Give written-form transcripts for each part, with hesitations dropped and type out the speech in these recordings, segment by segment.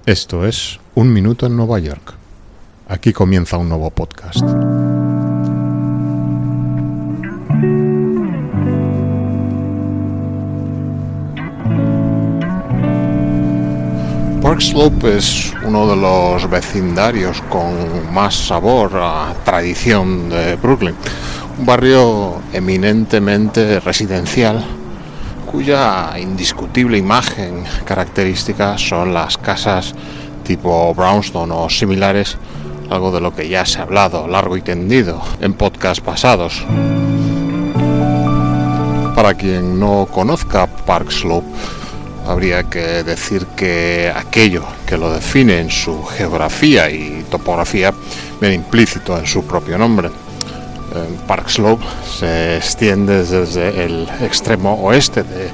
Esto es Un Minuto en Nueva York. Aquí comienza un nuevo podcast. Park Slope es uno de los vecindarios con más sabor a tradición de Brooklyn, un barrio eminentemente residencial cuya indiscutible imagen característica son las casas tipo brownstone o similares, algo de lo que ya se ha hablado largo y tendido en podcasts pasados. Para quien no conozca Park Slope, habría que decir que aquello que lo define en su geografía y topografía viene implícito en su propio nombre. Park Slope se extiende desde el extremo oeste de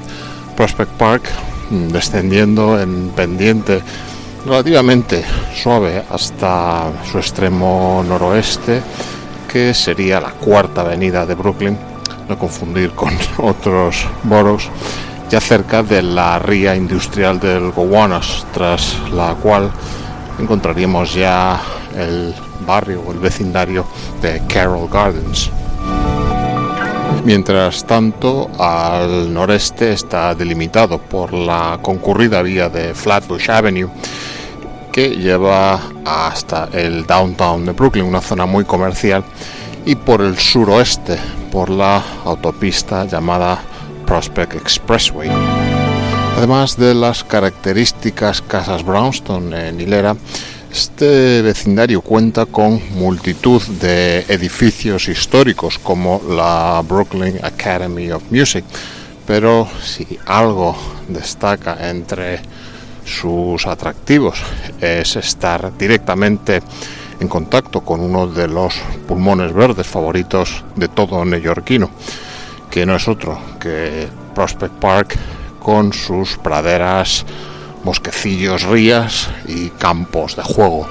Prospect Park, descendiendo en pendiente relativamente suave hasta su extremo noroeste, que sería la Cuarta Avenida de Brooklyn, no confundir con otros boroughs, ya cerca de la ría industrial del Gowanus, tras la cual encontraríamos ya el barrio o el vecindario de Carroll Gardens. Mientras tanto, al noreste está delimitado por la concurrida vía de Flatbush Avenue, que lleva hasta el downtown de Brooklyn, una zona muy comercial, y por el suroeste por la autopista llamada Prospect Expressway. Además de las características casas brownstone en hilera, este vecindario cuenta con multitud de edificios históricos como la Brooklyn Academy of Music, pero si algo destaca entre sus atractivos es estar directamente en contacto con uno de los pulmones verdes favoritos de todo neoyorquino, que no es otro que Prospect Park, con sus praderas, bosquecillos, rías y campos de juego.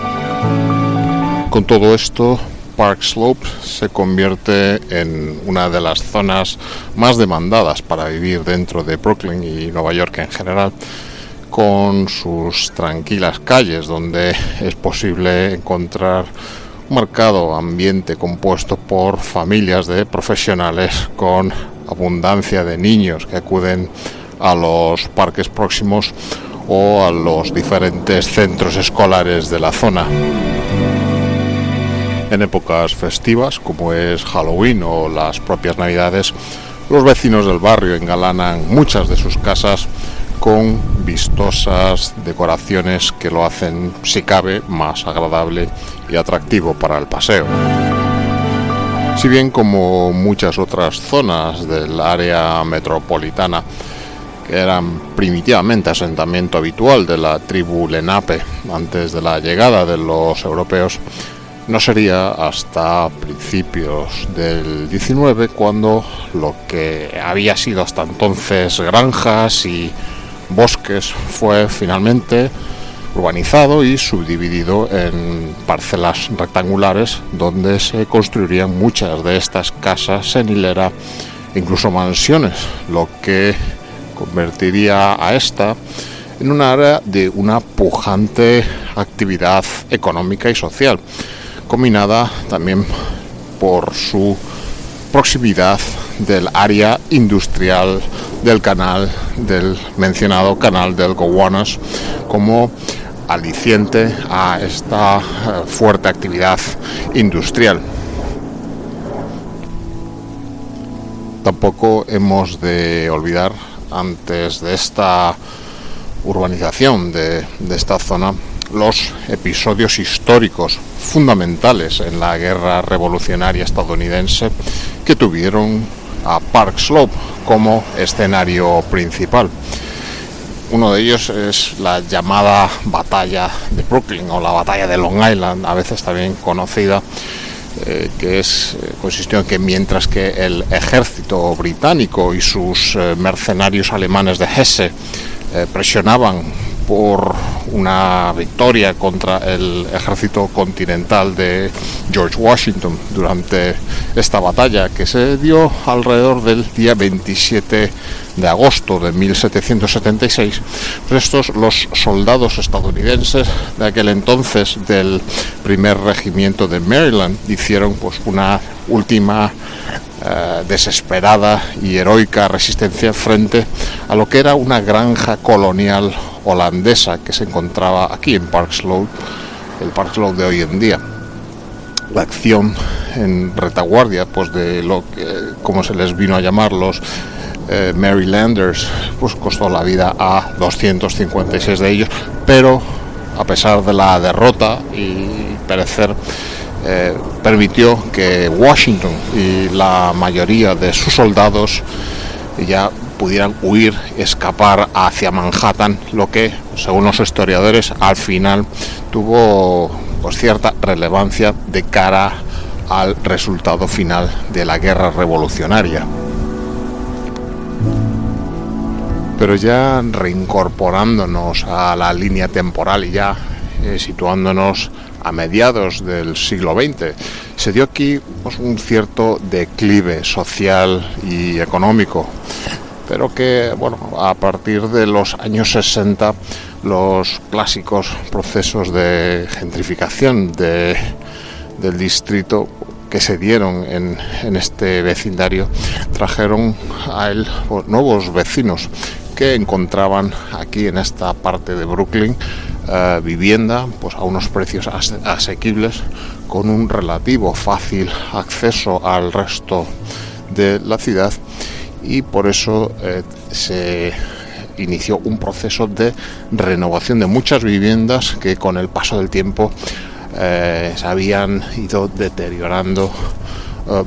Con todo esto, Park Slope se convierte en una de las zonas más demandadas para vivir dentro de Brooklyn y Nueva York en general, con sus tranquilas calles donde es posible encontrar un marcado ambiente compuesto por familias de profesionales con abundancia de niños que acuden a los parques próximos o a los diferentes centros escolares de la zona. En épocas festivas, como es Halloween o las propias Navidades, los vecinos del barrio engalanan muchas de sus casas con vistosas decoraciones que lo hacen, si cabe, más agradable y atractivo para el paseo. Si bien, como muchas otras zonas del área metropolitana, que eran primitivamente asentamiento habitual de la tribu Lenape antes de la llegada de los europeos, no sería hasta principios del 19 cuando lo que había sido hasta entonces granjas y bosques fue finalmente urbanizado y subdividido en parcelas rectangulares donde se construirían muchas de estas casas en hilera, incluso mansiones, lo que convertiría a esta en un área de una pujante actividad económica y social, combinada también por su proximidad del área industrial del canal, del mencionado canal del Gowanus, como aliciente a esta fuerte actividad industrial. Tampoco hemos de olvidar, antes de esta urbanización de esta zona, los episodios históricos fundamentales en la guerra revolucionaria estadounidense que tuvieron a Park Slope como escenario principal. Uno de ellos es la llamada Batalla de Brooklyn o la Batalla de Long Island, a veces también conocida, que consistió en que mientras que el ejército británico y sus mercenarios alemanes de Hesse presionaban por una victoria contra el ejército continental de George Washington durante esta batalla, que se dio alrededor del día 27 de agosto de 1776. Pues estos, los soldados estadounidenses de aquel entonces del primer regimiento de Maryland, hicieron pues una última desesperada y heroica resistencia frente a lo que era una granja colonial holandesa que se encontraba aquí en Park Slope, el Park Slope de hoy en día. La acción en retaguardia, pues de lo que, como se les vino a llamar, los Marylanders, pues costó la vida a 256 de ellos, pero a pesar de la derrota y perecer, permitió que Washington y la mayoría de sus soldados ya pudieran huir, escapar hacia Manhattan, lo que, según los historiadores, al final tuvo pues cierta relevancia de cara al resultado final de la guerra revolucionaria. Pero ya reincorporándonos a la línea temporal y ya situándonos a mediados del siglo XX, se dio aquí pues un cierto declive social y económico, pero que, bueno, a partir de los años 60, los clásicos procesos de gentrificación del distrito que se dieron en este vecindario trajeron a él pues nuevos vecinos que encontraban aquí en esta parte de Brooklyn vivienda pues a unos precios asequibles, con un relativo fácil acceso al resto de la ciudad, y por eso se inició un proceso de renovación de muchas viviendas que con el paso del tiempo se habían ido deteriorando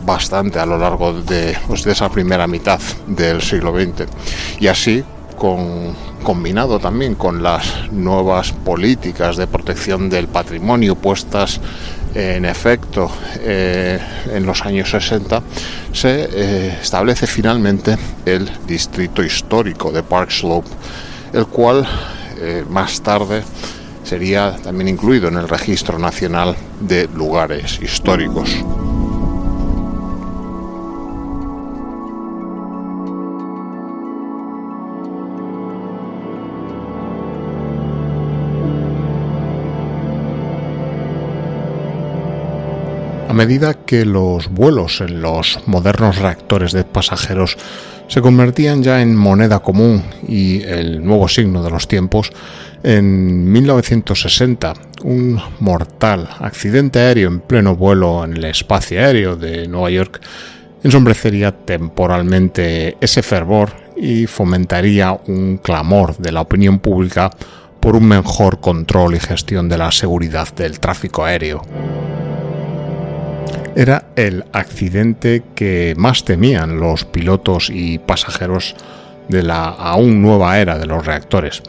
bastante a lo largo de esa primera mitad del siglo XX, y así combinado también con las nuevas políticas de protección del patrimonio puestas en efecto en los años 60, se establece finalmente el distrito histórico de Park Slope, el cual más tarde sería también incluido en el Registro Nacional de Lugares Históricos. A medida que los vuelos en los modernos reactores de pasajeros se convertían ya en moneda común y el nuevo signo de los tiempos, en 1960 un mortal accidente aéreo en pleno vuelo en el espacio aéreo de Nueva York ensombrecería temporalmente ese fervor y fomentaría un clamor de la opinión pública por un mejor control y gestión de la seguridad del tráfico aéreo. Era el accidente que más temían los pilotos y pasajeros de la aún nueva era de los reactores.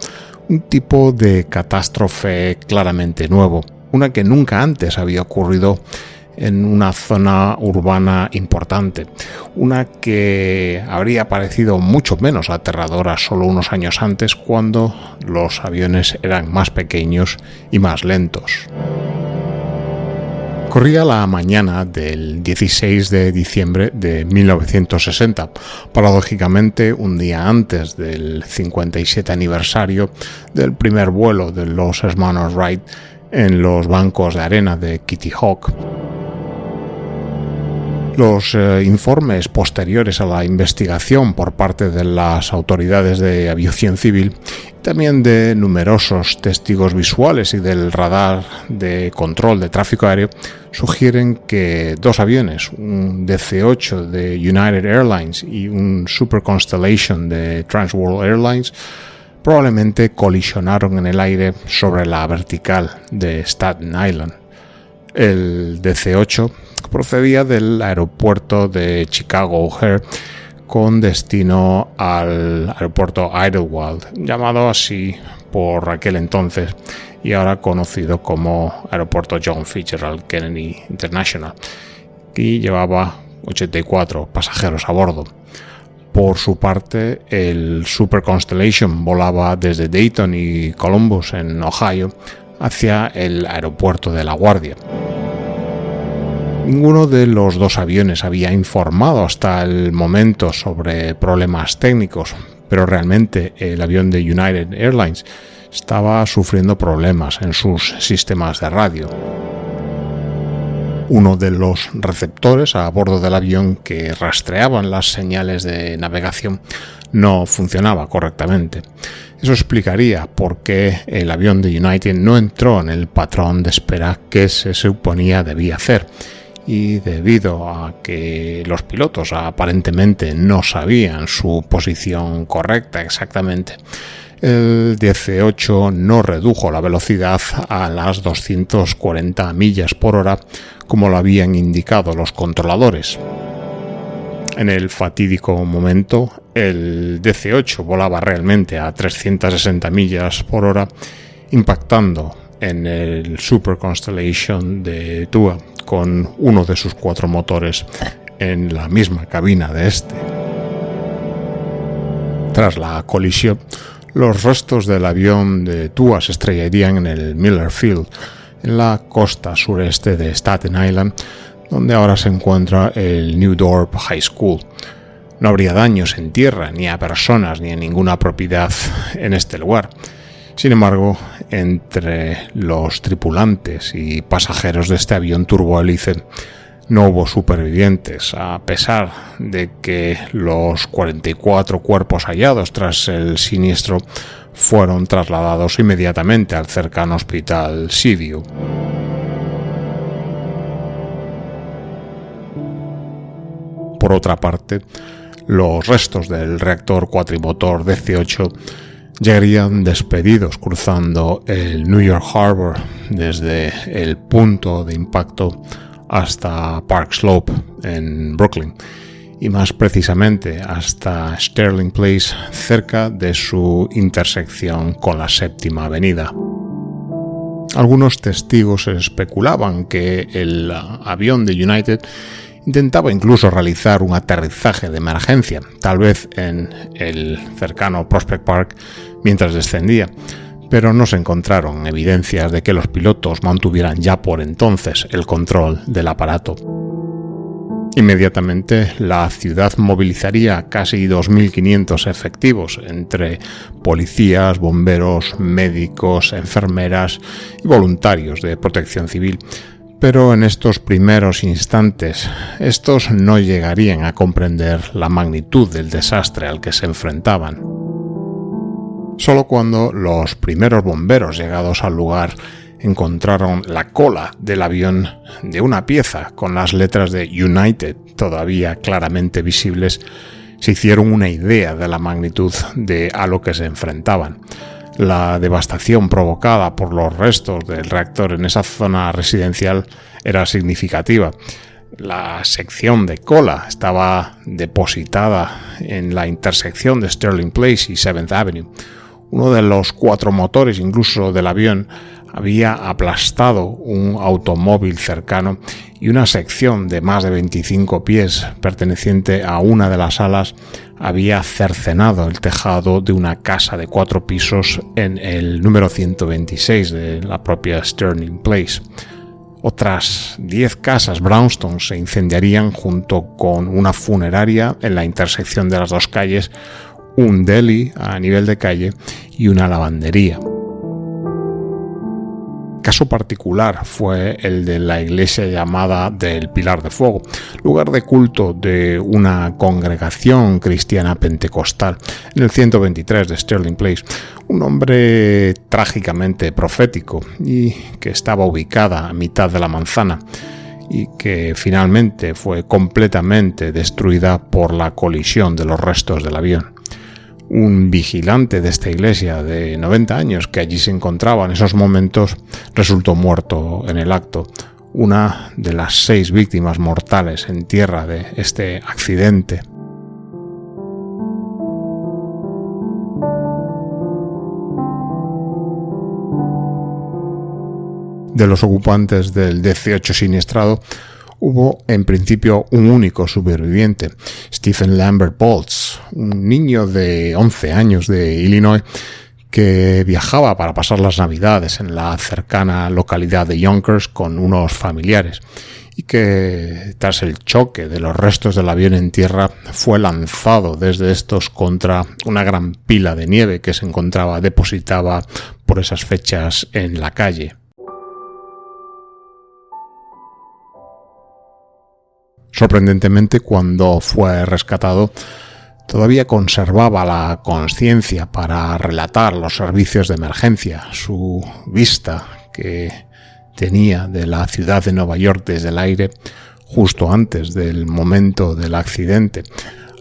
Un tipo de catástrofe claramente nuevo, una que nunca antes había ocurrido en una zona urbana importante, una que habría parecido mucho menos aterradora solo unos años antes, cuando los aviones eran más pequeños y más lentos. Corría la mañana del 16 de diciembre de 1960, paradójicamente un día antes del 57 aniversario del primer vuelo de los hermanos Wright en los bancos de arena de Kitty Hawk. Los informes posteriores a la investigación por parte de las autoridades de aviación civil, también de numerosos testigos visuales y del radar de control de tráfico aéreo, sugieren que dos aviones, un DC-8 de United Airlines y un Super Constellation de Trans World Airlines, probablemente colisionaron en el aire sobre la vertical de Staten Island. El DC-8 procedía del aeropuerto de Chicago O'Hare con destino al aeropuerto Idlewild, llamado así por aquel entonces y ahora conocido como aeropuerto John Fitzgerald Kennedy International, y llevaba 84 pasajeros a bordo. Por su parte, el Super Constellation volaba desde Dayton y Columbus, en Ohio, hacia el aeropuerto de La Guardia. Ninguno de los dos aviones había informado hasta el momento sobre problemas técnicos, pero realmente el avión de United Airlines estaba sufriendo problemas en sus sistemas de radio. Uno de los receptores a bordo del avión que rastreaban las señales de navegación no funcionaba correctamente. Eso explicaría por qué el avión de United no entró en el patrón de espera que se suponía debía hacer, y debido a que los pilotos aparentemente no sabían su posición correcta exactamente, el 18 no redujo la velocidad a las 240 millas por hora como lo habían indicado los controladores. En el fatídico momento, el 18 volaba realmente a 360 millas por hora, impactando en el Super Constellation de TUA con uno de sus 4 motores en la misma cabina de este. Tras la colisión, los restos del avión de TUA se estrellarían en el Miller Field, en la costa sureste de Staten Island, donde ahora se encuentra el New Dorp High School. No habría daños en tierra, ni a personas, ni a ninguna propiedad en este lugar. Sin embargo, entre los tripulantes y pasajeros de este avión turbohélice no hubo supervivientes, a pesar de que los 44 cuerpos hallados tras el siniestro fueron trasladados inmediatamente al cercano hospital Seaview. Por otra parte, los restos del reactor cuatrimotor DC-8 llegarían despedidos cruzando el New York Harbor desde el punto de impacto hasta Park Slope en Brooklyn, y más precisamente hasta Sterling Place, cerca de su intersección con la Séptima Avenida. Algunos testigos especulaban que el avión de United intentaba incluso realizar un aterrizaje de emergencia, tal vez en el cercano Prospect Park, mientras descendía, pero no se encontraron evidencias de que los pilotos mantuvieran ya por entonces el control del aparato. Inmediatamente, la ciudad movilizaría casi 2.500 efectivos entre policías, bomberos, médicos, enfermeras y voluntarios de protección civil. Pero en estos primeros instantes, estos no llegarían a comprender la magnitud del desastre al que se enfrentaban. Solo cuando los primeros bomberos llegados al lugar encontraron la cola del avión de una pieza con las letras de United todavía claramente visibles, se hicieron una idea de la magnitud de a lo que se enfrentaban. La devastación provocada por los restos del reactor en esa zona residencial era significativa. La sección de cola estaba depositada en la intersección de Sterling Place y 7th Avenue. Uno de los 4 motores, incluso del avión, había aplastado un automóvil cercano, y una sección de más de 25 pies perteneciente a una de las alas había cercenado el tejado de una casa de 4 pisos en el número 126 de la propia Sterling Place. Otras 10 casas brownstone se incendiarían junto con una funeraria en la intersección de las 2 calles, un deli a nivel de calle y una lavandería. Caso particular fue el de la iglesia llamada del Pilar de Fuego, lugar de culto de una congregación cristiana pentecostal en el 123 de Sterling Place, un nombre trágicamente profético y que estaba ubicada a mitad de la manzana y que finalmente fue completamente destruida por la colisión de los restos del avión. Un vigilante de esta iglesia de 90 años que allí se encontraba en esos momentos resultó muerto en el acto. Una de las 6 víctimas mortales en tierra de este accidente. De los ocupantes del DC-8 siniestrado, hubo en principio un único superviviente, Stephen Lambert Boltz, un niño de 11 años de Illinois que viajaba para pasar las Navidades en la cercana localidad de Yonkers con unos familiares y que tras el choque de los restos del avión en tierra fue lanzado desde estos contra una gran pila de nieve que se encontraba depositada por esas fechas en la calle. Sorprendentemente, cuando fue rescatado, todavía conservaba la consciencia para relatar los servicios de emergencia, su vista que tenía de la ciudad de Nueva York desde el aire justo antes del momento del accidente,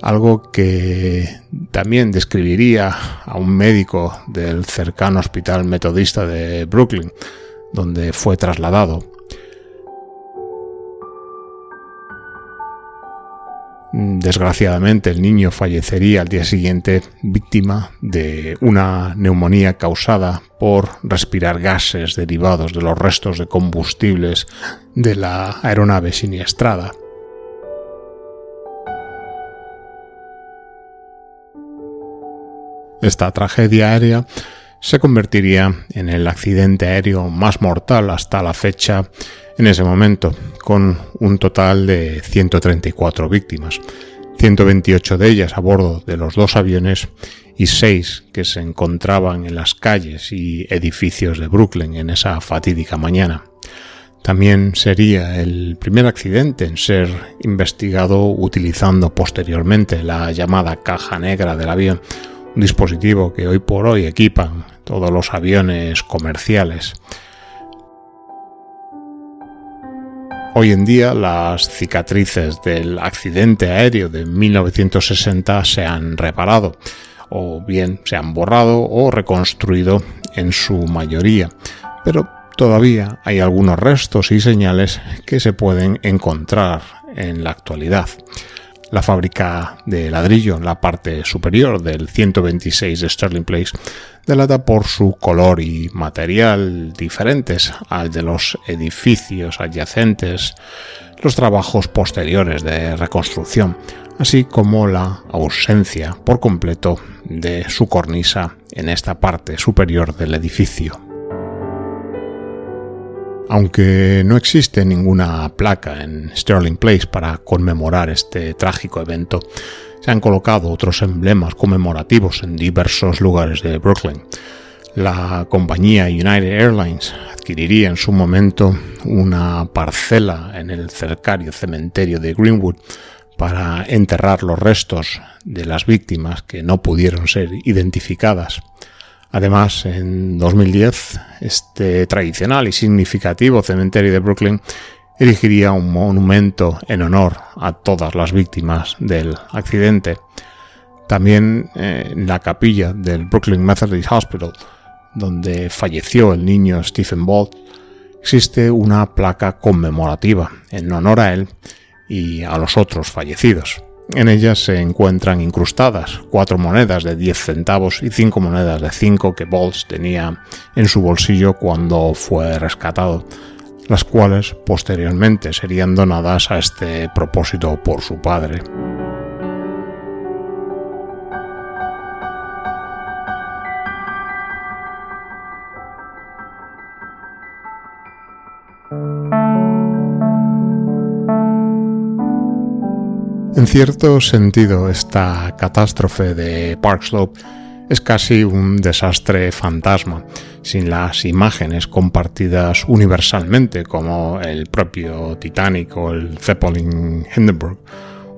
algo que también describiría a un médico del cercano Hospital Metodista de Brooklyn, donde fue trasladado. Desgraciadamente, el niño fallecería al día siguiente víctima de una neumonía causada por respirar gases derivados de los restos de combustibles de la aeronave siniestrada. Esta tragedia aérea se convertiría en el accidente aéreo más mortal hasta la fecha en ese momento, con un total de 134 víctimas, 128 de ellas a bordo de los dos aviones y 6 que se encontraban en las calles y edificios de Brooklyn en esa fatídica mañana. También sería el primer accidente en ser investigado utilizando posteriormente la llamada caja negra del avión, un dispositivo que hoy por hoy equipan todos los aviones comerciales. Hoy en día las cicatrices del accidente aéreo de 1960 se han reparado, o bien se han borrado o reconstruido en su mayoría, pero todavía hay algunos restos y señales que se pueden encontrar en la actualidad. La fábrica de ladrillo en la parte superior del 126 de Sterling Place delata por su color y material diferentes al de los edificios adyacentes, los trabajos posteriores de reconstrucción, así como la ausencia por completo de su cornisa en esta parte superior del edificio. Aunque no existe ninguna placa en Sterling Place para conmemorar este trágico evento, se han colocado otros emblemas conmemorativos en diversos lugares de Brooklyn. La compañía United Airlines adquiriría en su momento una parcela en el cercario cementerio de Greenwood para enterrar los restos de las víctimas que no pudieron ser identificadas. Además, en 2010, este tradicional y significativo cementerio de Brooklyn erigiría un monumento en honor a todas las víctimas del accidente. También en la capilla del Brooklyn Methodist Hospital, donde falleció el niño Stephen Boltz, existe una placa conmemorativa en honor a él y a los otros fallecidos. En ellas se encuentran incrustadas 4 monedas de 10 centavos y 5 monedas de 5 que Boltz tenía en su bolsillo cuando fue rescatado, las cuales posteriormente serían donadas a este propósito por su padre. En cierto sentido, esta catástrofe de Park Slope es casi un desastre fantasma, sin las imágenes compartidas universalmente como el propio Titanic o el Zeppelin Hindenburg.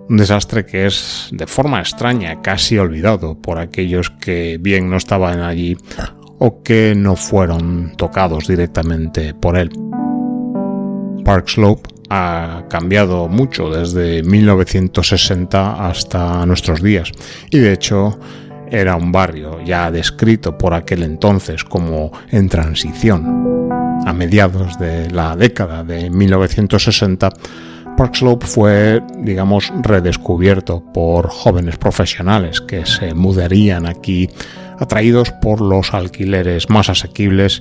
Un desastre que es de forma extraña casi olvidado por aquellos que bien no estaban allí o que no fueron tocados directamente por él. Park Slope ha cambiado mucho desde 1960 hasta nuestros días y de hecho era un barrio ya descrito por aquel entonces como en transición. A mediados de la década de 1960, Park Slope fue, redescubierto por jóvenes profesionales que se mudarían aquí atraídos por los alquileres más asequibles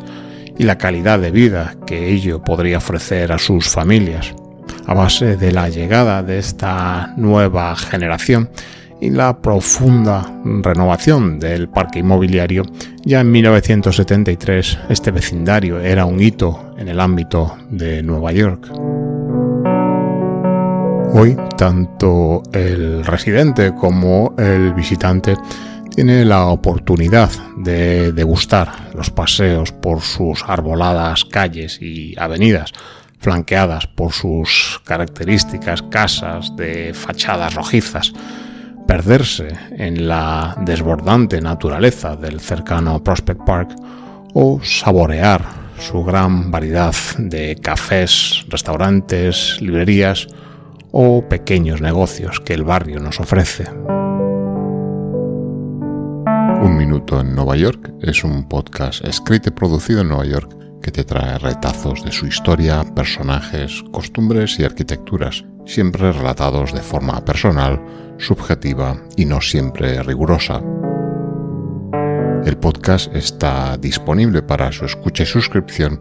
y la calidad de vida que ello podría ofrecer a sus familias. a base de la llegada de esta nueva generación y la profunda renovación del parque inmobiliario. Ya en 1973 este vecindario era un hito en el ámbito de Nueva York. Hoy, tanto el residente como el visitante tiene la oportunidad de degustar los paseos por sus arboladas calles y avenidas, flanqueadas por sus características casas de fachadas rojizas, perderse en la desbordante naturaleza del cercano Prospect Park o saborear su gran variedad de cafés, restaurantes, librerías o pequeños negocios que el barrio nos ofrece. Un Minuto en Nueva York es un podcast escrito y producido en Nueva York que te trae retazos de su historia, personajes, costumbres y arquitecturas, siempre relatados de forma personal, subjetiva y no siempre rigurosa. El podcast está disponible para su escucha y suscripción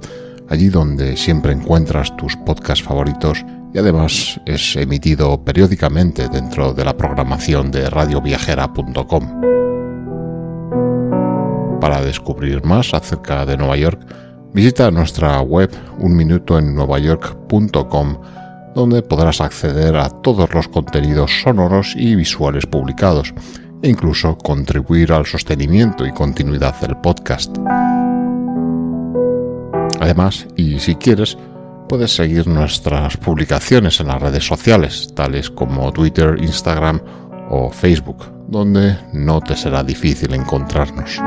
allí donde siempre encuentras tus podcasts favoritos y además es emitido periódicamente dentro de la programación de radioviajera.com. Para descubrir más acerca de Nueva York, visita nuestra web unminutoennuevayork.com, donde podrás acceder a todos los contenidos sonoros y visuales publicados e incluso contribuir al sostenimiento y continuidad del podcast. Además, y si quieres, puedes seguir nuestras publicaciones en las redes sociales, tales como Twitter, Instagram o Facebook, donde no te será difícil encontrarnos.